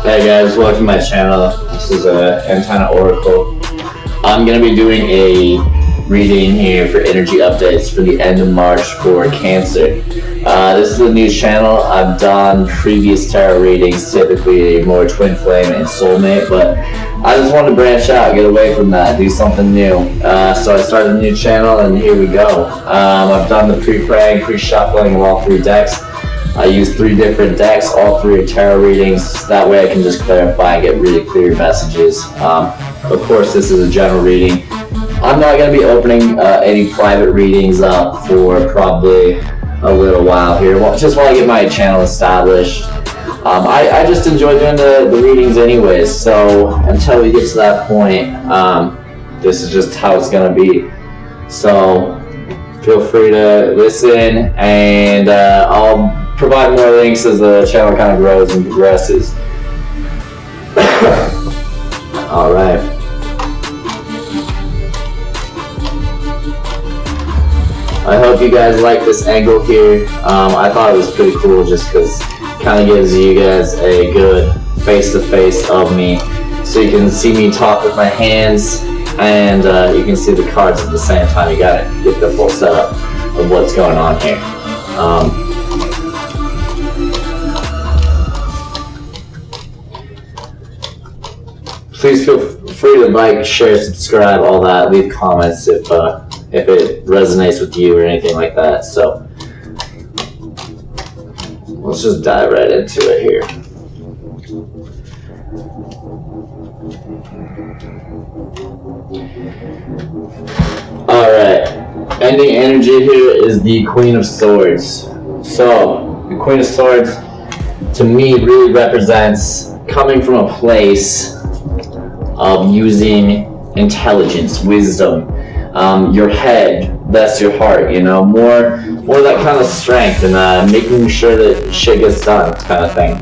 Hey guys, welcome to my channel. This is Antenna Oracle. I'm going to be doing a reading here for energy updates for the end of March for Cancer. This is a new channel. I've done previous tarot readings, typically more Twin Flame and Soulmate, but I just wanted to branch out, get away from that, do something new. So I started a new channel and here we go. I've done the pre-praying, pre-shuffling of all three decks. I use 3 different decks, all 3 are tarot readings. That way I can just clarify and get really clear messages. Of course, this is a general reading. I'm not going to be opening any private readings up for probably a little while here, just while I get my channel established. I just enjoy doing the readings anyways, so until we get to that point, this is just how it's going to be. So feel free to listen, and I'll provide more links as the channel kind of grows and progresses. Alright. I hope you guys like this angle here. I thought it was pretty cool just because it kind of gives you guys a good face-to-face of me. So you can see me talk with my hands, and you can see the cards at the same time. You gotta get the full setup of what's going on here. Please feel free to like, share, subscribe, all that. Leave comments if it resonates with you or anything like that. So let's just dive right into it here. Alright, ending energy here is the Queen of Swords. So, the Queen of Swords, to me, really represents coming from a place of using intelligence, wisdom, your head, that's your heart, you know, more that kind of strength and making sure that shit gets done kind of thing.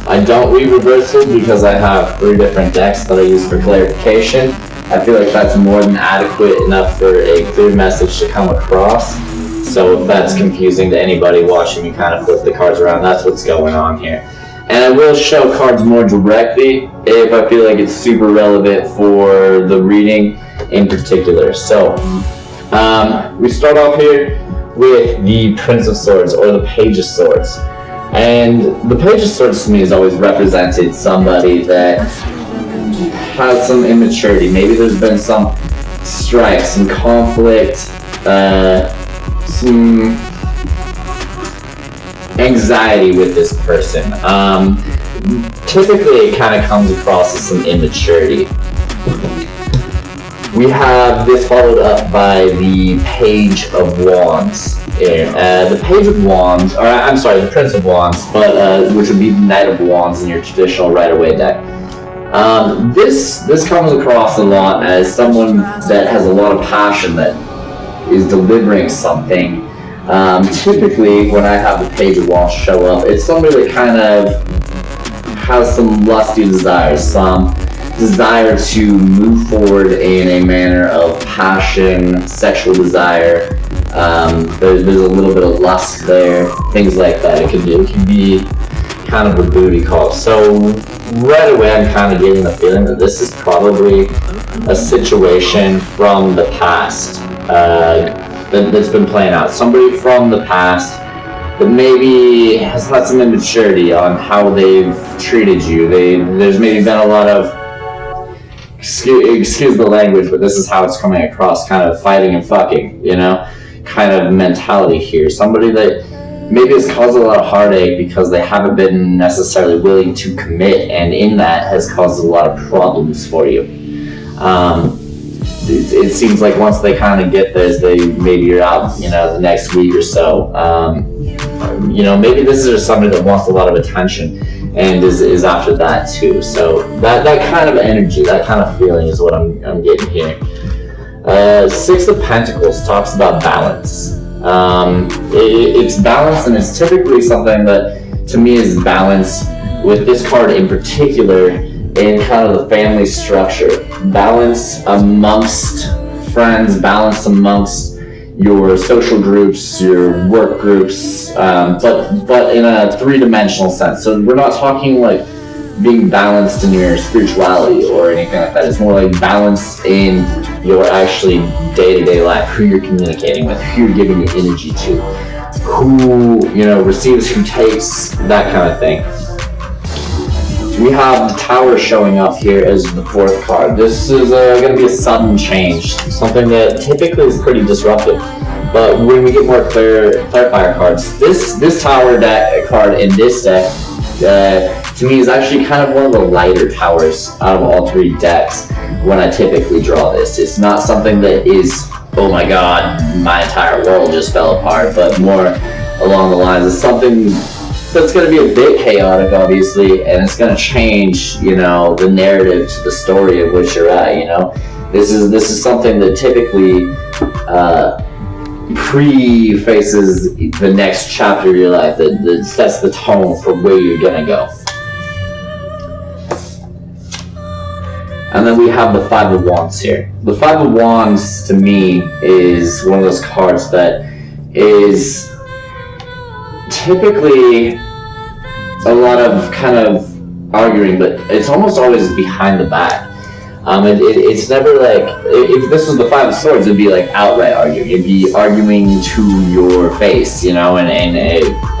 I don't read reversal because I have 3 different decks that I use for clarification. I feel like that's more than adequate enough for a clear message to come across. So if that's confusing to anybody watching me kind of flip the cards around, that's what's going on here. And I will show cards more directly if I feel like it's super relevant for the reading in particular. So we start off here with the Prince of Swords, or the Page of Swords. And the Page of Swords to me has always represented somebody that has some immaturity. Maybe there's been some strife, some conflict, some anxiety with this person. Typically it kind of comes across as some immaturity. We have this followed up by the Page of Wands. The Page of Wands, or I'm sorry, the Prince of Wands, but which would be the Knight of Wands in your traditional Rider-Waite deck. This comes across a lot as someone that has a lot of passion, that is delivering something. Typically, when I have the Page of Wands show up, it's somebody that kind of has some lusty desires, some desire to move forward in a manner of passion, sexual desire. There's a little bit of lust there, things like that. It can be kind of a booty call. So right away I'm kind of getting the feeling that this is probably a situation from the past that's been playing out. Somebody from the past that maybe has had some immaturity on how they've treated you. There's maybe been a lot of, excuse the language, but this is how it's coming across, kind of fighting and fucking, you know, kind of mentality here. Somebody that maybe has caused a lot of heartache because they haven't been necessarily willing to commit, and in that has caused a lot of problems for you. It seems like once they kind of get this, maybe you're out, you know, the next week or so. You know, maybe this is just somebody that wants a lot of attention and is after that too. So that kind of energy, that kind of feeling is what I'm getting here. 6 of Pentacles talks about balance. It's balance, and it's typically something that to me is balance. With this card in particular, in kind of the family structure. Balance amongst friends, balance amongst your social groups, your work groups, but in a three-dimensional sense. So we're not talking like being balanced in your spirituality or anything like that. It's more like balance in your actually day-to-day life, who you're communicating with, who you're giving your energy to, who, you know, receives, who takes, that kind of thing. We have the Tower showing up here as the fourth card. This is going to be a sudden change, something that typically is pretty disruptive. But when we get more clarifier cards, this Tower deck card in this deck, to me, is actually kind of one of the lighter towers out of all three decks when I typically draw this. It's not something that is, oh my god, my entire world just fell apart, but more along the lines of something that's going to be a bit chaotic, obviously, and it's going to change, you know, the narrative to the story of which you're at, you know. This is something that typically prefaces the next chapter of your life, that sets the tone for where you're going to go. And then we have the Five of Wands here. The Five of Wands, to me, is one of those cards that is typically a lot of kind of arguing, but it's almost always behind the back. It's never like, if this was the Five of Swords, it'd be like outright arguing. It'd be arguing to your face, you know, and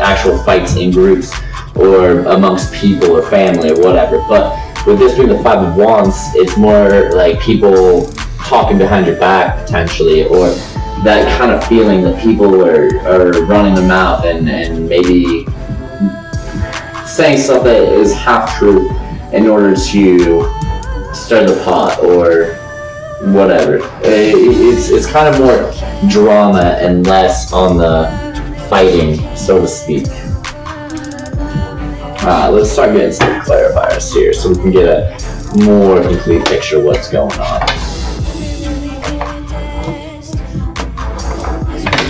actual fights in groups or amongst people or family or whatever. But with this being the Five of Wands, it's more like people talking behind your back, potentially, or that kind of feeling that people are running their mouth and maybe saying stuff that is half true in order to stir the pot or whatever. It's kind of more drama and less on the fighting, so to speak. Let's start getting some clarifiers here so we can get a more complete picture of what's going on.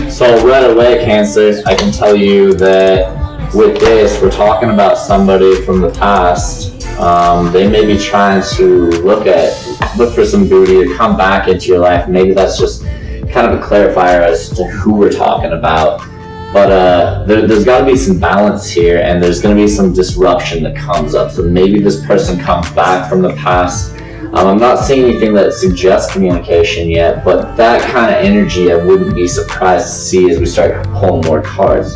So right away, Cancer, I can tell you that with this, we're talking about somebody from the past. They may be trying to look for some booty to come back into your life. Maybe that's just kind of a clarifier as to who we're talking about. But there's got to be some balance here, and there's going to be some disruption that comes up. So maybe this person comes back from the past. I'm not seeing anything that suggests communication yet, but that kind of energy I wouldn't be surprised to see as we start pulling more cards.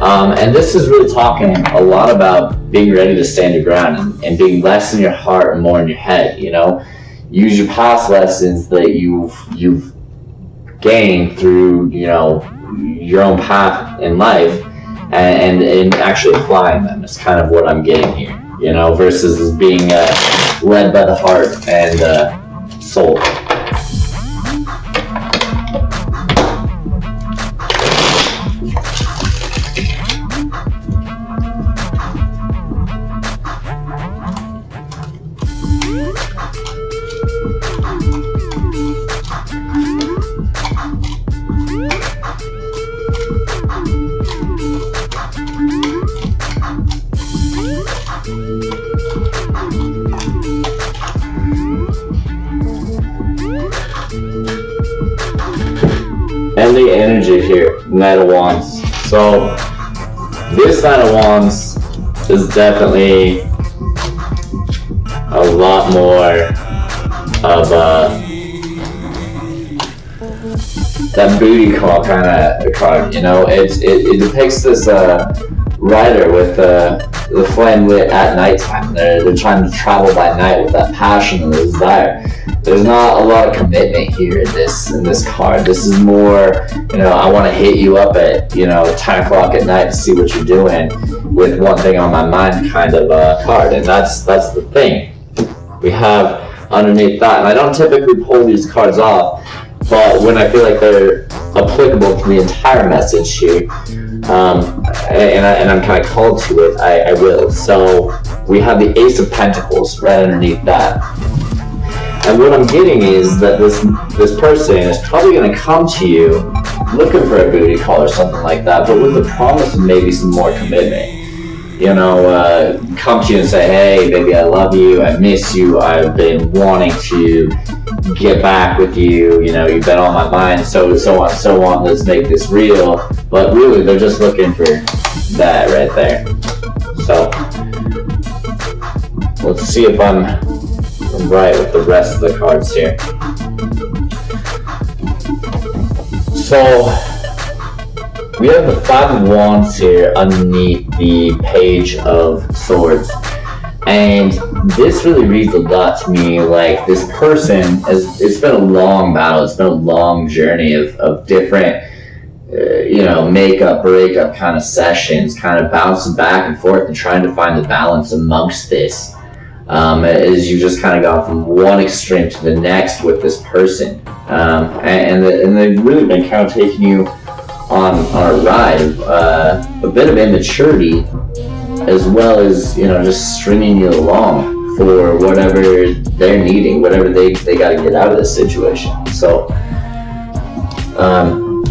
And this is really talking a lot about being ready to stand your ground and being less in your heart and more in your head, you know. Use your past lessons that you've gained through, you know, your own path in life and actually applying them. Is kind of what I'm getting here, you know, versus being led by the heart and soul. And the energy here, Knight of Wands. So this Knight of Wands is definitely a lot more of that booty call kind of card. You know, it depicts this rider with the flame lit at nighttime. They're trying to travel by night with that passion and the desire. There's not a lot of commitment here in this card. This is more, you know, I want to hit you up at, you know, 10 o'clock at night to see what you're doing with one thing on my mind kind of card. And that's the thing we have underneath that. And I don't typically pull these cards off, but when I feel like they're applicable to the entire message here, and I'm kind of called to it, I will. So we have the Ace of Pentacles right underneath that. And what I'm getting is that this person is probably going to come to you looking for a booty call or something like that, but with the promise of maybe some more commitment. come to you and say, hey, baby, I love you, I miss you, I've been wanting to get back with you, you've been on my mind, so on, let's make this real. But really, they're just looking for that right there. So, let's see if I'm right with the rest of the cards here. So, we have the Five of Wands here underneath the Page of Swords. And this really reads a lot to me, like this person, it's been a long battle, it's been a long journey of different, makeup, breakup kind of sessions, kind of bouncing back and forth and trying to find the balance amongst this. As you just kind of gone from one extreme to the next with this person. And they've really been kind of taking you on a ride of a bit of immaturity, as well as just stringing you along for whatever they're needing, whatever they got to get out of this situation. So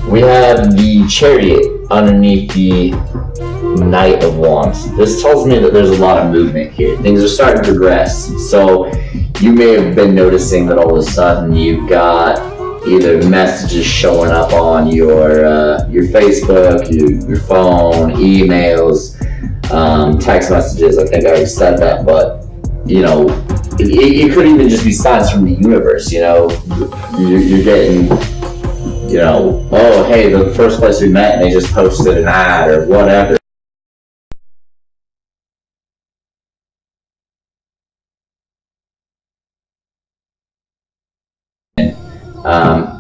we have the Chariot underneath the Knight of Wands. This tells me that there's a lot of movement here. Things are starting to progress. So you may have been noticing that all of a sudden you've got either messages showing up on your Facebook, your phone, emails, text messages. I think I already said that, but it could even just be signs from the universe. You're getting, oh hey, the first place we met, and they just posted an ad or whatever.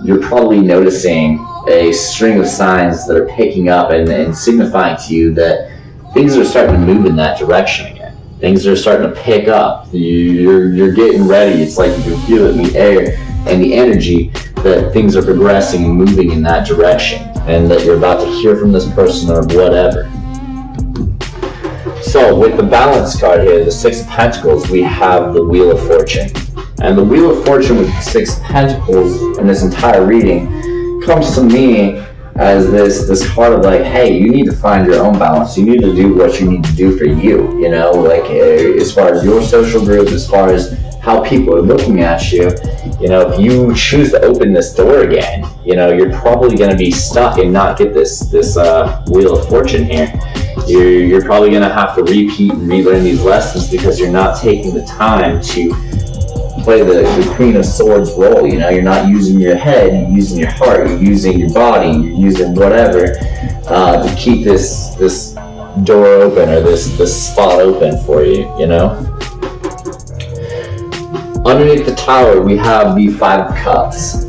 You're probably noticing a string of signs that are picking up and signifying to you that things are starting to move in that direction again. Things are starting to pick up. You're getting ready. It's like you can feel it in the air and the energy that things are progressing and moving in that direction, and that you're about to hear from this person or whatever. So with the Balance card here, the Six of Pentacles, we have the Wheel of Fortune. And the Wheel of Fortune with the Six of Pentacles in this entire reading comes to me as this card of like, hey, you need to find your own balance. You need to do what you need to do for you, as far as your social group, as far as how people are looking at you. If you choose to open this door again, you're probably going to be stuck and not get this Wheel of Fortune here. You're probably going to have to repeat and relearn these lessons because you're not taking the time to play the Queen of Swords role. You're not using your head, you're using your heart, you're using your body, you're using whatever to keep this door open, or this spot open for you. Underneath the Tower, we have the Five of Cups.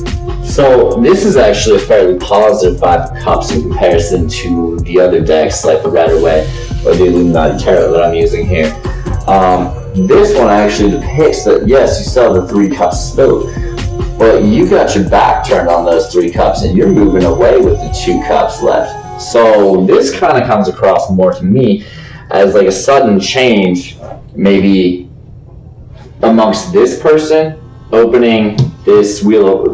So this is actually a fairly positive Five of Cups in comparison to the other decks, like the Rider-Waite or the Illuminati Tarot that I'm using here. This one actually depicts that, yes, you still have the Three Cups spilled, but you got your back turned on those Three Cups and you're moving away with the Two Cups left. So this kind of comes across more to me as like a sudden change, maybe amongst this person opening this Wheel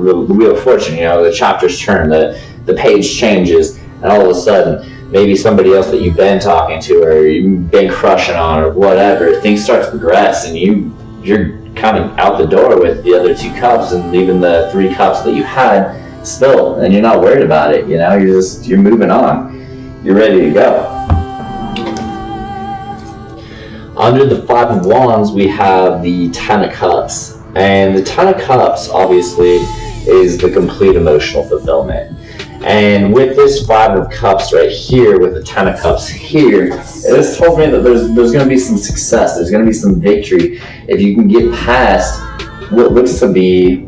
of Fortune. The chapters turn, the page changes, and all of a sudden maybe somebody else that you've been talking to or you've been crushing on or whatever, things start to progress and you're kind of out the door with the other Two Cups and leaving the Three Cups that you had still, and you're not worried about it. You're moving on, you're ready to go. Under the Five of Wands, we have the Ten of Cups, and the Ten of Cups obviously is the complete emotional fulfillment. And with this Five of Cups right here, with the Ten of Cups here, this told me that there's going to be some success, there's going to be some victory if you can get past what looks to be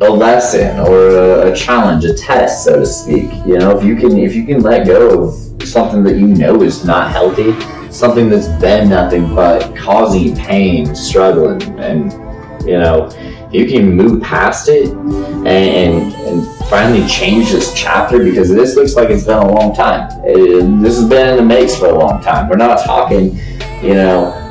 a lesson or a challenge, a test, so to speak. If you can let go of something that is not healthy, something that's been nothing but causing you pain, struggling, and you can move past it and finally change this chapter, because this looks like it's been a long time. This has been in the makes for a long time. We're not talking,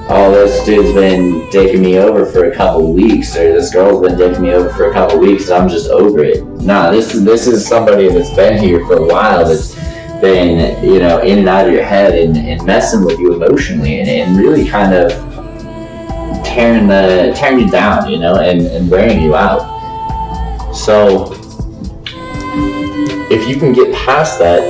oh, this dude's been taking me over for a couple of weeks, or this girl's been taking me over for a couple of weeks and I'm just over it. Nah, this is somebody that's been here for a while, that's been, you know, in and out of your head and messing with you emotionally and really kind of tearing you down, you know, and wearing you out. So if you can get past that,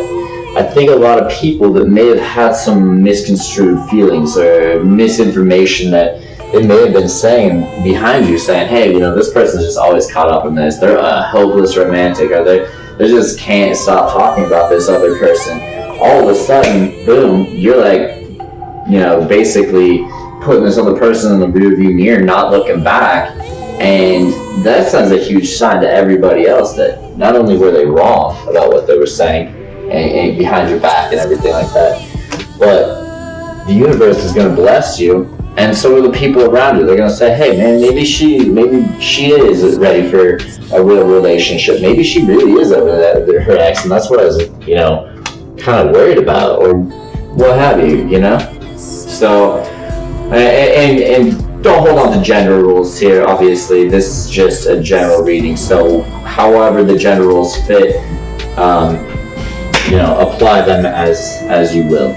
I think a lot of people that may have had some misconstrued feelings or misinformation that they may have been saying behind you, saying, hey, you know, this person's just always caught up in this, they're a hopeless romantic, or they just can't stop talking about this other person. All of a sudden, boom, you're like, you know, basically putting this other person in the rearview mirror, not looking back. And that sends a huge sign to everybody else that not only were they wrong about what they were saying and behind your back and everything like that, but the universe is going to bless you, and so are the people around you. They're going to say, hey man, maybe she is ready for a real relationship. Maybe she really is over her ex, and that's what I was, you know, kind of worried about, or what have you, you know? So, and don't hold on to general rules here. Obviously, this is just a general reading. So, however the general rules fit, you know, apply them as you will.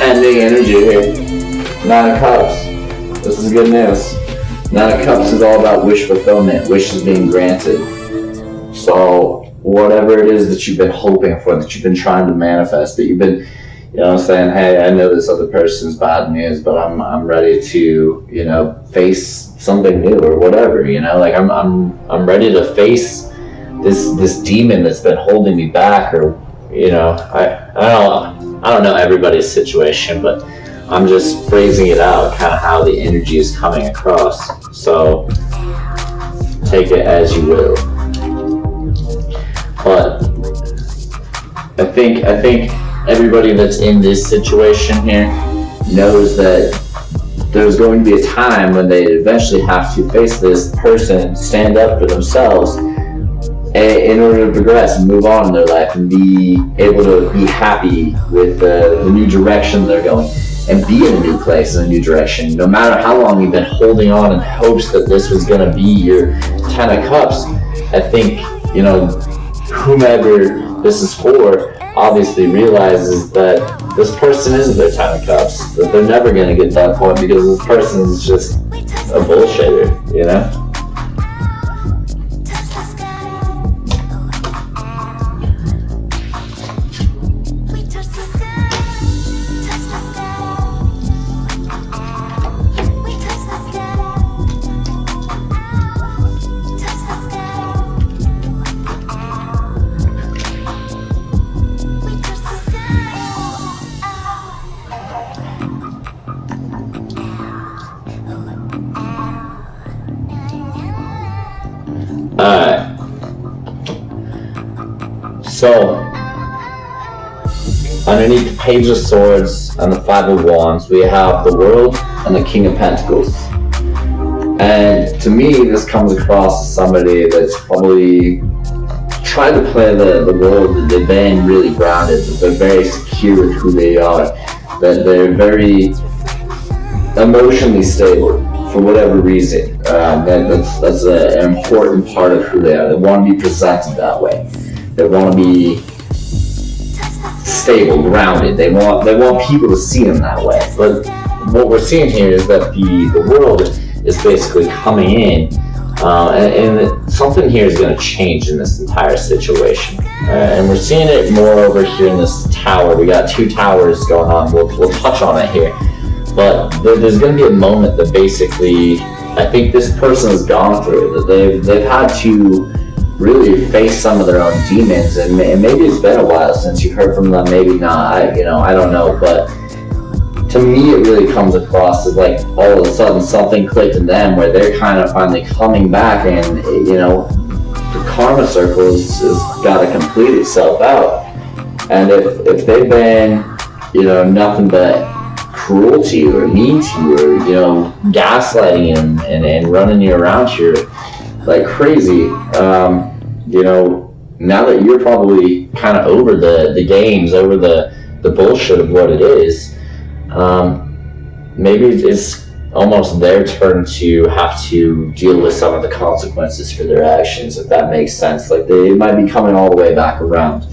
Ending energy here. 9 of Cups. This is good news. 9 of Cups is all about wish fulfillment, wishes being granted. So whatever it is that you've been hoping for, that you've been trying to manifest, that you've been, you know, saying, hey, I know this other person's bad news, but I'm ready to, you know, face something new or whatever, you know, like I'm ready to face this demon that's been holding me back, or, you know, I don't know everybody's situation, but I'm just phrasing it out, kind of how the energy is coming across. So take it as you will. But I think everybody that's in this situation here knows that there's going to be a time when they eventually have to face this person, stand up for themselves, in order to progress and move on in their life and be able to be happy with the new direction they're going and be in a new place, in a new direction. No matter how long you've been holding on in hopes that this was going to be your 10 of Cups, I think, you know, whomever this is for obviously realizes that this person isn't their 10 of Cups, that they're never going to get to that point because this person is just a bullshitter, you know? Alright, so underneath the Page of Swords and the Five of Wands, we have the World and the King of Pentacles. And to me, this comes across as somebody that's probably tried to play the world, that they've been really grounded, that they're very secure with who they are, that they're very emotionally stable for whatever reason. That's an important part of who they are. They want to be presented that way. They want to be stable, grounded. They want people to see them that way. But what we're seeing here is that the world is basically coming in, and something here is going to change in this entire situation. And we're seeing it more over here in this tower. We got two towers going on. We'll touch on it here. But there's going to be a moment that basically, I think this person has gone through, that they've had to really face some of their own demons, and maybe it's been a while since you heard from them, maybe not, I don't know, but to me it really comes across as like all of a sudden something clicked in them where they're kind of finally coming back, and the karma circle has got to complete itself out. And if they've been nothing but cruel to you or mean to you, or gaslighting you and running you around here like crazy, now that you're probably kind of over the games, over the bullshit of what it is, maybe it's almost their turn to have to deal with some of the consequences for their actions, if that makes sense. Like they might be coming all the way back around,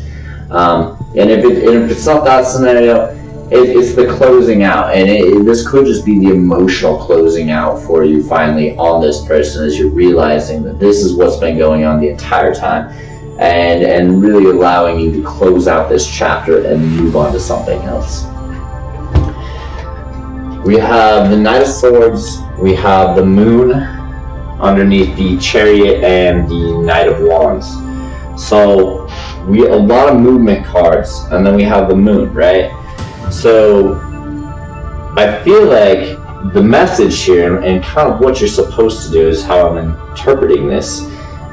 and if it's not that scenario, it's the closing out, and this could just be the emotional closing out for you finally on this person, as you're realizing that this is what's been going on the entire time, and really allowing you to close out this chapter and move on to something else. We have the Knight of Swords, we have the Moon underneath the Chariot, and the Knight of Wands. So a lot of movement cards, and then we have the Moon, right? So I feel like the message here, and kind of what you're supposed to do, is how I'm interpreting this,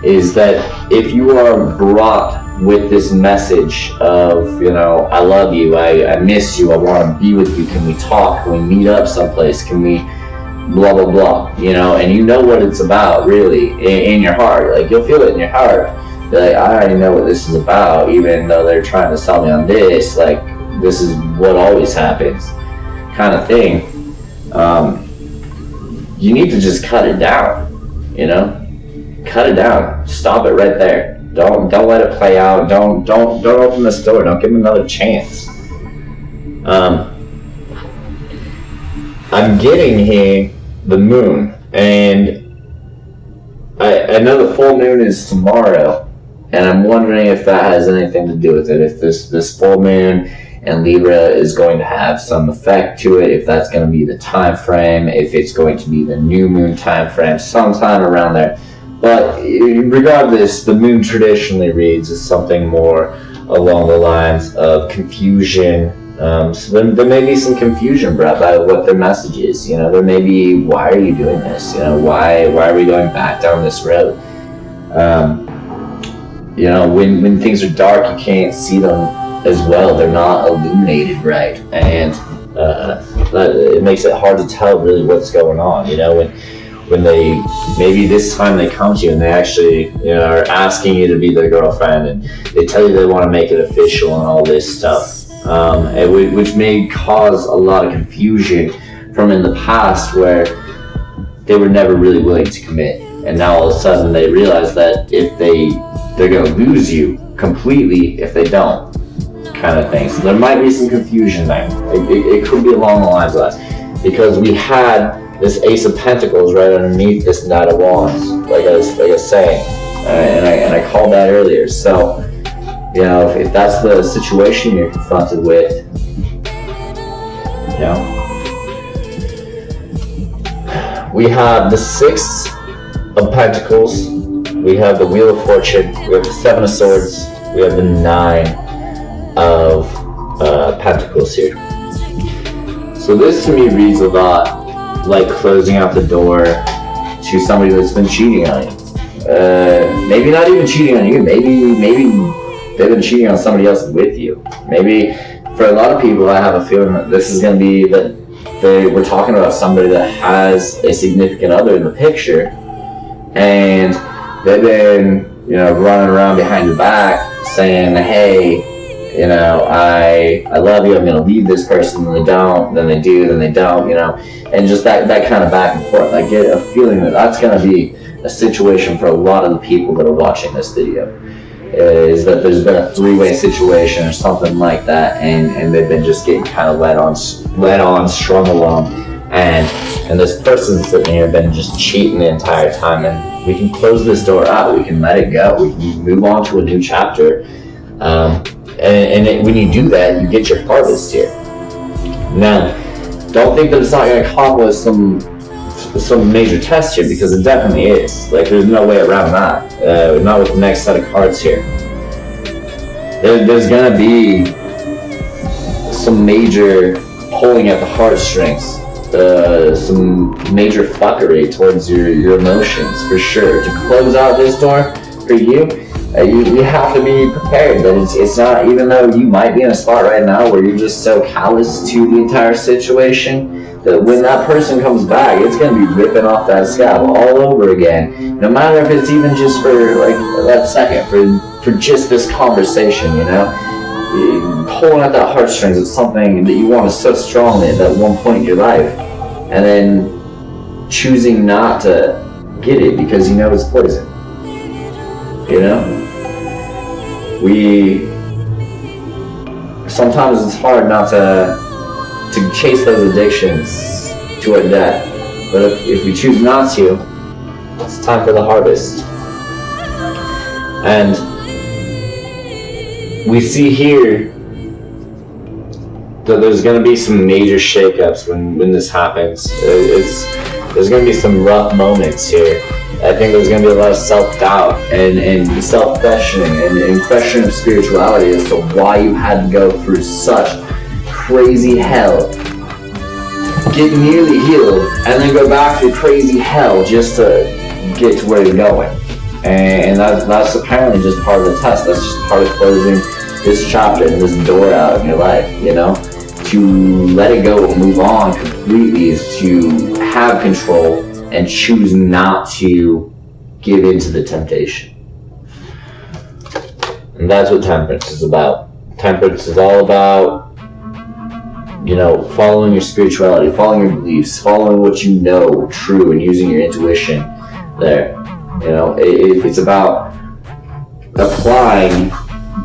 is that if you are brought with this message of, I love you, I miss you, I want to be with you, can we talk, can we meet up someplace, can we blah blah blah, and you know what it's about really in your heart, like you'll feel it in your heart. You're like, I already know what this is about, even though they're trying to sell me on this, like this is what always happens kind of thing. You need to just cut it down, cut it down, stop it right there. Don't let it play out. Don't open this door. Don't give them another chance. I'm getting here the Moon, and I know the full moon is tomorrow, and I'm wondering if that has anything to do with it. If this full moon and Libra is going to have some effect to it, if that's going to be the time frame, if it's going to be the new moon time frame, sometime around there. But regardless, the Moon traditionally reads as something more along the lines of confusion. So there may be some confusion brought by what their message is. There may be, why are you doing this? Why are we going back down this road? When things are dark, you can't see them as well. They're not illuminated right, and it makes it hard to tell really what's going on. When they, maybe this time they come to you and they actually are asking you to be their girlfriend, and they tell you they want to make it official and all this stuff, which may cause a lot of confusion from in the past where they were never really willing to commit, and now all of a sudden they realize that if they're going to lose you completely if they don't, kind of thing. So there might be some confusion there. It could be along the lines of that, because we had this Ace of Pentacles right underneath this Knight of Wands, like I was saying, and I called that earlier. So if that's the situation you're confronted with, we have the Six of Pentacles, we have the Wheel of Fortune, we have the Seven of Swords, we have the Nine of Pentacles here. So this to me reads a lot like closing out the door to somebody that's been cheating on you. Maybe not even cheating on you. Maybe they've been cheating on somebody else with you. Maybe for a lot of people, I have a feeling that this is going to be that we're talking about somebody that has a significant other in the picture, and they've been running around behind your back saying, hey, you know, I love you, I'm gonna leave this person, then they don't, then they do, then they don't, you know, and just that kind of back and forth. I get a feeling that that's gonna be a situation for a lot of the people that are watching this video, is that there's been a three-way situation or something like that, and they've been just getting kind of led on, strung along, and this person's sitting here been just cheating the entire time, and we can close this door out, we can let it go, we can move on to a new chapter, when you do that, you get your harvest here. Now, don't think that it's not going to accomplish some major test here, because it definitely is. Like, there's no way around that. Not with the next set of cards here. There's going to be some major pulling at the heartstrings, some major fuckery towards your emotions, for sure. To close out this door for you, you have to be prepared that it's not, even though you might be in a spot right now where you're just so callous to the entire situation, that when that person comes back, it's going to be ripping off that scab all over again, no matter if it's even just for like that second, for just this conversation, you know, pulling at that heartstrings. It's something that you wanted so strongly at that one point in your life, and then choosing not to get it because you know it's poison. You know, sometimes it's hard not to chase those addictions to our death, but if we choose not to, it's time for the harvest. And we see here that there's going to be some major shakeups when this happens. There's going to be some rough moments here. I think there's going to be a lot of self-doubt and self-questioning and question of spirituality as to why you had to go through such crazy hell, get nearly healed, and then go back through crazy hell just to get to where you're going. And that's apparently just part of the test. That's just part of closing this chapter and this door out of your life, you know? To let it go and move on completely is to have control and choose not to give in to the temptation. And that's what temperance is about. Temperance is all about, you know, following your spirituality, following your beliefs, following what you know true, and using your intuition there. You know, it's about applying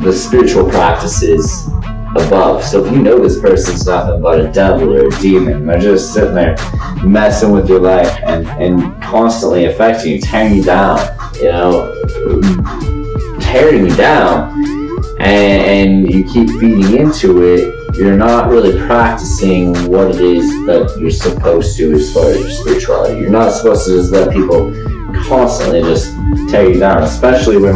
the spiritual practices above. So if you know this person's nothing but a devil or a demon, they're just sitting there messing with your life and constantly affecting you, tearing you down, you know, tearing you down, and you keep feeding into it, you're not really practicing what it is that you're supposed to as far as your spirituality. You're not supposed to just let people constantly just tear you down, especially when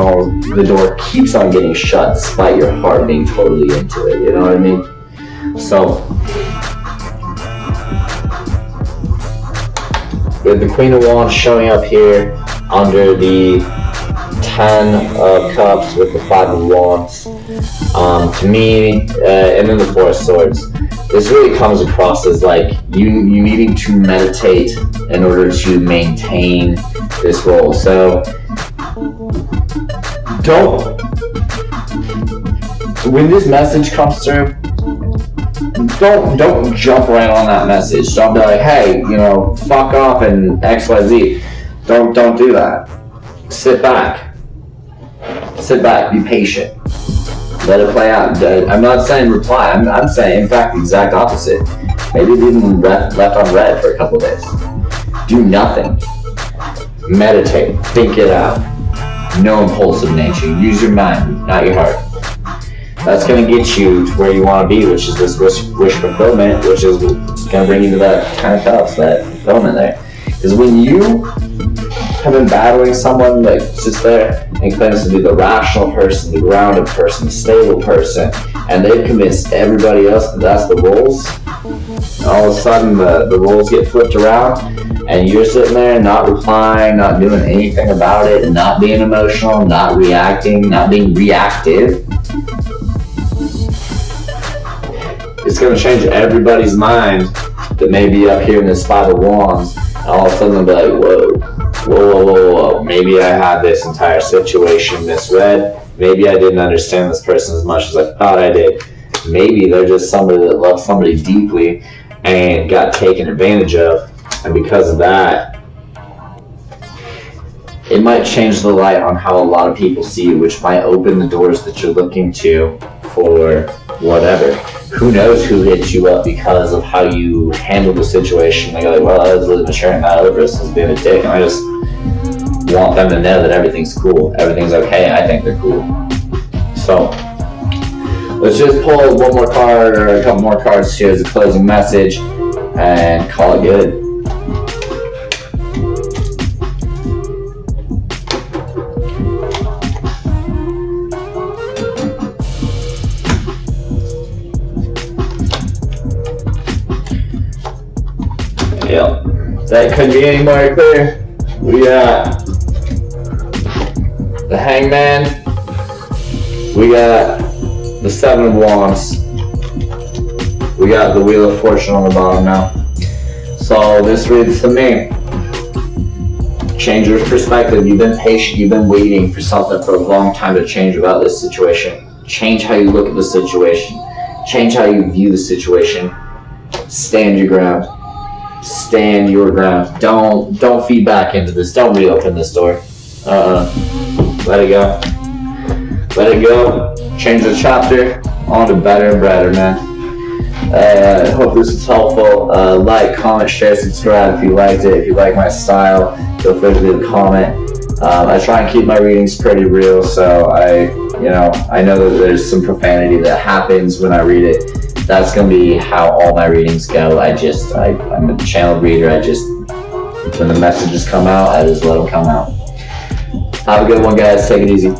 the door keeps on getting shut despite your heart being totally into it, you know what I mean? So, with the Queen of Wands showing up here under the 10 of Cups with the 5 of Wands, to me, and then the 4 of Swords, this really comes across as like you needing to meditate in order to maintain this role. So when this message comes through, don't jump right on that message. Don't be like, hey, you know, fuck off and XYZ. Don't do that. Sit back, be patient. Let it play out. I'm not saying reply. I'm saying, in fact, the exact opposite. Maybe even left on red for a couple days. Do nothing. Meditate. Think it out. No impulsive nature. Use your mind, not your heart. That's going to get you to where you want to be, which is this wish fulfillment, which is going to bring you to that 10 of Cups, that fulfillment there. Because when you have been battling someone that sits there and claims to be the rational person, the grounded person, the stable person, and they've convinced everybody else that that's the roles, and all of a sudden the roles get flipped around, and you're sitting there not replying, not doing anything about it, not being emotional, not reacting, not being reactive, it's going to change everybody's mind that may be up here in this 5 of Wands, and all of a sudden they'll be like, whoa, whoa. Maybe I had this entire situation misread. Maybe I didn't understand this person as much as I thought I did. Maybe they're just somebody that loves somebody deeply and got taken advantage of. And because of that, it might change the light on how a lot of people see you, which might open the doors that you're looking to for whatever. Who knows who hits you up because of how you handle the situation. They go like, well, I was really mature and that other person's being a dick, and I just want them to know that everything's cool. Everything's okay. I think they're cool. So let's just pull one more card or a couple more cards here as a closing message and call it good. Yep, that couldn't be any more clear. We got the Hangman. We got the Seven of Wands. We got the Wheel of Fortune on the bottom now. So this reads to me. Change your perspective. You've been patient. You've been waiting for something for a long time to change about this situation. Change how you look at the situation. Change how you view the situation. Stand your ground. Stand your ground. Don't feed back into this. Don't reopen this door. Let it go. Let it go. Change the chapter. On to better and better, man. I hope this was helpful. Like, comment, share, subscribe if you liked it. If you like my style, feel free to leave a comment. I try and keep my readings pretty real, so I know that there's some profanity that happens when I read it. That's going to be how all my readings go. I'm a channel reader. When the messages come out, I just let them come out. Have a good one, guys. Take it easy.